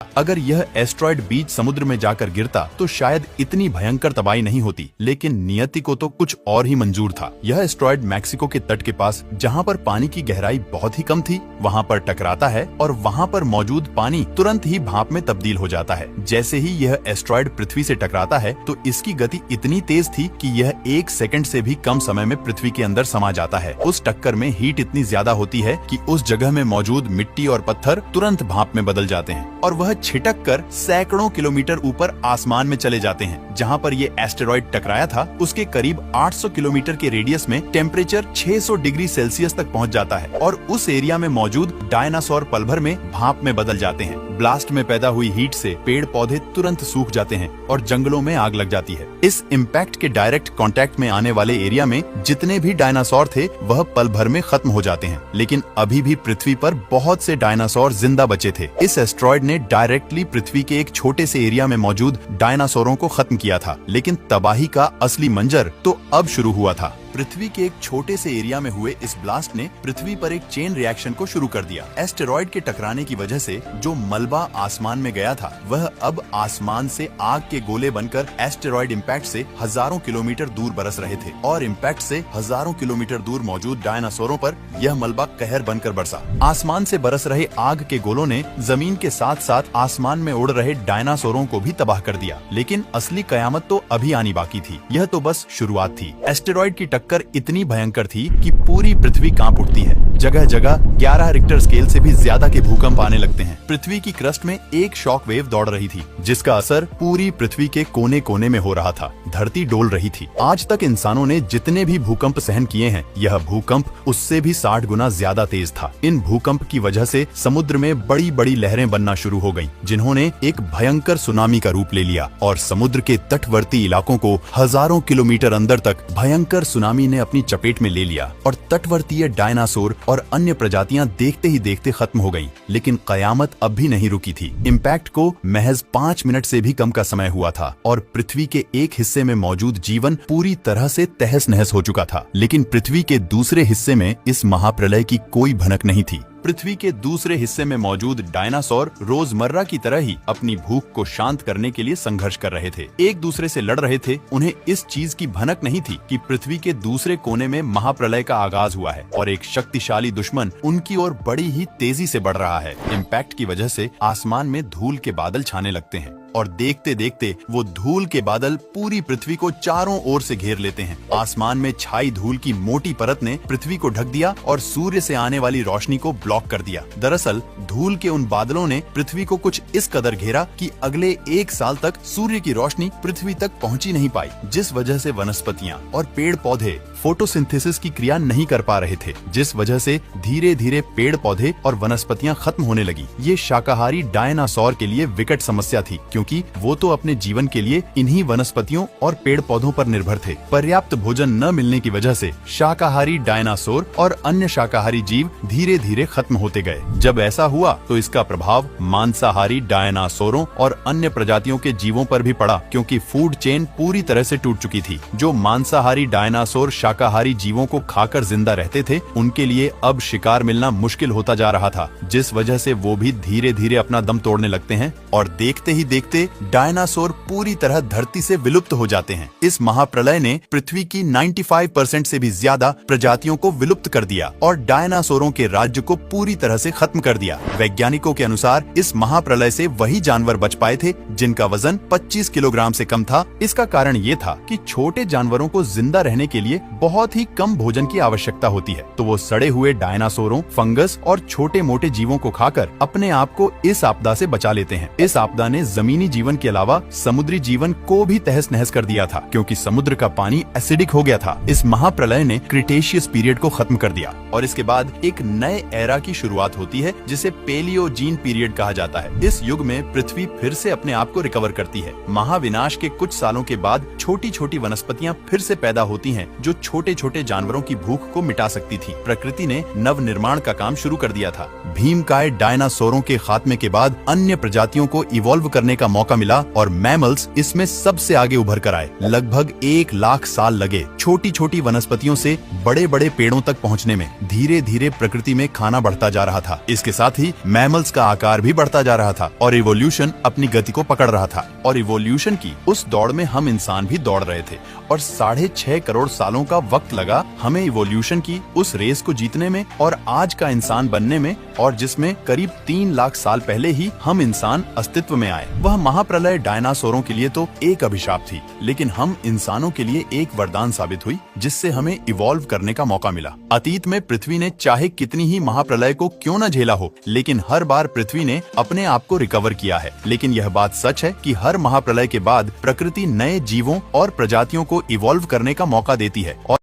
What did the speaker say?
अगर यह एस्ट्रॉयड बीच समुद्र में जाकर गिरता तो शायद इतनी भयंकर तबाही नहीं होती, लेकिन नियति को तो कुछ और ही मंजूर था। यह एस्ट्रॉयड मैक्सिको के तट के पास, जहां पर पानी की गहराई बहुत ही कम थी, वहां पर टकराता है और वहां पर मौजूद पानी तुरंत ही भाप में तब्दील हो जाता है। जैसे ही यह एस्ट्रॉयड पृथ्वी से टकराता है तो इसकी गति इतनी तेज थी कि यह 1 सेकंड से भी कम समय में पृथ्वी के अंदर समा जाता है। उस टक्कर में हीट इतनी ज्यादा होती है कि उस जगह में मौजूद मिट्टी और पत्थर तुरंत भाप में बदल जाते हैं और वह छिटक कर सैकड़ों किलोमीटर ऊपर आसमान में चले जाते हैं। जहां पर ये एस्टेरॉयड टकराया था उसके करीब 800 किलोमीटर के रेडियस में टेम्परेचर 600 डिग्री सेल्सियस तक पहुंच जाता है और उस एरिया में मौजूद डायनासोर पल भर में भाप में बदल जाते हैं। ब्लास्ट में पैदा हुई हीट से पेड़ पौधे तुरंत सूख जाते हैं और जंगलों में आग लग जाती है। इस इम्पैक्ट के डायरेक्ट कांटेक्ट में आने वाले एरिया में जितने भी डायनासोर थे वह पल भर में खत्म हो जाते हैं, लेकिन अभी भी पृथ्वी पर बहुत से डायनासोर जिंदा बचे थे। इस एस्ट्रॉयड ने डायरेक्टली पृथ्वी के एक छोटे से एरिया में मौजूद डायनासोरों को खत्म किया था, लेकिन तबाही का असली मंजर तो अब शुरू हुआ था। पृथ्वी के एक छोटे से एरिया में हुए इस ब्लास्ट ने पृथ्वी पर एक चेन रिएक्शन को शुरू कर दिया। एस्टेरॉयड के टकराने की वजह से जो मलबा आसमान में गया था वह अब आसमान से आग के गोले बनकर एस्टेरॉयड इम्पैक्ट से हजारों किलोमीटर दूर बरस रहे थे और इम्पैक्ट से हजारों किलोमीटर दूर मौजूद डायनासोरों पर यह मलबा कहर बनकर बरसा। आसमान से बरस रहे आग के गोलों ने जमीन के साथ साथ आसमान में उड़ रहे डायनासोरों को भी तबाह कर दिया, लेकिन असली कयामत तो अभी आनी बाकी थी। यह तो बस शुरुआत थी। एस्टेरॉयड की टक्कर इतनी भयंकर थी कि पूरी पृथ्वी कांप उठती है। जगह जगह 11 रिक्टर स्केल से भी ज्यादा के भूकंप आने लगते हैं। पृथ्वी की क्रस्ट में एक शॉक वेव दौड़ रही थी जिसका असर पूरी पृथ्वी के कोने कोने में हो रहा था। धरती डोल रही थी। आज तक इंसानों ने जितने भी भूकंप सहन किए हैं, यह भूकंप उससे भी 60 गुना ज्यादा तेज था। इन भूकंप की वजह से समुद्र में बड़ी बड़ी लहरें बनना शुरू हो गयी, जिन्होंने एक भयंकर सुनामी का रूप ले लिया और समुद्र के तटवर्ती इलाकों को हजारों किलोमीटर अंदर तक भयंकर सुनामी ने अपनी चपेट में ले लिया और तटवर्तीय डायनासोर और अन्य प्रजातियां देखते ही देखते खत्म हो गईं। लेकिन कयामत अब भी नहीं रुकी थी। इम्पैक्ट को महज 5 मिनट से भी कम का समय हुआ था और पृथ्वी के एक हिस्से में मौजूद जीवन पूरी तरह से तहस नहस हो चुका था, लेकिन पृथ्वी के दूसरे हिस्से में इस महाप्रलय की कोई भनक नहीं थी। पृथ्वी के दूसरे हिस्से में मौजूद डायनासोर रोजमर्रा की तरह ही अपनी भूख को शांत करने के लिए संघर्ष कर रहे थे, एक दूसरे से लड़ रहे थे। उन्हें इस चीज की भनक नहीं थी कि पृथ्वी के दूसरे कोने में महाप्रलय का आगाज हुआ है और एक शक्तिशाली दुश्मन उनकी ओर बड़ी ही तेजी से बढ़ रहा है। इम्पैक्ट की वजह से आसमान में धूल के बादल छाने लगते हैं और देखते देखते वो धूल के बादल पूरी पृथ्वी को चारों ओर से घेर लेते हैं। आसमान में छाई धूल की मोटी परत ने पृथ्वी को ढक दिया और सूर्य से आने वाली रोशनी को ब्लॉक कर दिया। दरअसल धूल के उन बादलों ने पृथ्वी को कुछ इस कदर घेरा कि अगले 1 साल तक सूर्य की रोशनी पृथ्वी तक पहुंच ही नहीं पाई, जिस वजह से वनस्पतियां और पेड़ पौधे फोटोसिंथेसिस की क्रिया नहीं कर पा रहे थे, जिस वजह से धीरे धीरे पेड़ पौधे और वनस्पतियां खत्म होने लगी। ये शाकाहारी डायनासोर के लिए विकट समस्या थी, क्योंकि वो तो अपने जीवन के लिए इन्हीं वनस्पतियों और पेड़ पौधों पर निर्भर थे। पर्याप्त भोजन न मिलने की वजह से शाकाहारी डायनासोर और अन्य शाकाहारी जीव धीरे धीरे खत्म होते गए। जब ऐसा हुआ तो इसका प्रभाव मांसाहारी डायनासोरों और अन्य प्रजातियों के जीवों पर भी पड़ा, क्योंकि फूड चेन पूरी तरह से टूट चुकी थी। जो मांसाहारी डायनासोर शाकाहारी जीवों को खाकर जिंदा रहते थे, उनके लिए अब शिकार मिलना मुश्किल होता जा रहा था, जिस वजह से वो भी धीरे धीरे अपना दम तोड़ने लगते हैं और देखते ही देखते डायनासोर पूरी तरह धरती से विलुप्त हो जाते हैं। इस महाप्रलय ने पृथ्वी की 95% से भी ज्यादा प्रजातियों को विलुप्त कर दिया और डायनासोरों के राज्य को पूरी तरह से खत्म कर दिया। वैज्ञानिकों के अनुसार इस महाप्रलय से वही जानवर बच पाए थे जिनका वजन 25 किलोग्राम से कम था। इसका कारण ये था कि छोटे जानवरों को जिंदा रहने के लिए बहुत ही कम भोजन की आवश्यकता होती है, तो वो सड़े हुए डायनासोरों, फंगस और छोटे मोटे जीवों को खाकर अपने आप को इस आपदा से बचा लेते हैं। इस आपदा ने जमीनी जीवन के अलावा समुद्री जीवन को भी तहस नहस कर दिया था, क्योंकि समुद्र का पानी एसिडिक हो गया था। इस महाप्रलय ने क्रिटेशियस पीरियड को खत्म कर दिया और इसके बाद एक नए एरा की शुरुआत होती है, जिसे पेलियोजीन पीरियड कहा जाता है। इस युग में पृथ्वी फिर से अपने आप को रिकवर करती है। महाविनाश के कुछ सालों के बाद छोटी छोटी वनस्पतियां फिर से पैदा होती हैं, जो छोटे छोटे जानवरों की भूख को मिटा सकती थी। प्रकृति ने नव निर्माण का काम शुरू कर दिया था। भीमकाय डायनासोरों के खात्मे के बाद अन्य प्रजातियों को इवॉल्व करने का का मौका मिला और मैमल्स इसमें सबसे आगे उभर कर आए। लगभग 1 लाख साल लगे छोटी छोटी वनस्पतियों से बड़े बड़े पेड़ों तक पहुंचने में। धीरे धीरे प्रकृति में खाना बढ़ता जा रहा था। इसके साथ ही मैमल्स का आकार भी बढ़ता जा रहा था और इवोल्यूशन अपनी गति को पकड़ रहा था। और इवोल्यूशन की उस दौड़ में हम इंसान भी दौड़ रहे थे और 6.5 करोड़ सालों का वक्त लगा हमें इवोल्यूशन की उस रेस को जीतने में और आज का इंसान बनने में, और जिसमें करीब 3 लाख साल पहले ही हम इंसान अस्तित्व में आए। वह महाप्रलय डायनासोरों के लिए तो एक अभिशाप थी, लेकिन हम इंसानों के लिए एक वरदान साबित हुई, जिससे हमें इवॉल्व करने का मौका मिला। अतीत में पृथ्वी ने चाहे कितनी ही महाप्रलय को क्यों न झेला हो, लेकिन हर बार पृथ्वी ने अपने आप को रिकवर किया है। लेकिन यह बात सच है कि हर महाप्रलय के बाद प्रकृति नए जीवों और प्रजातियों को इवॉल्व करने का मौका देती है और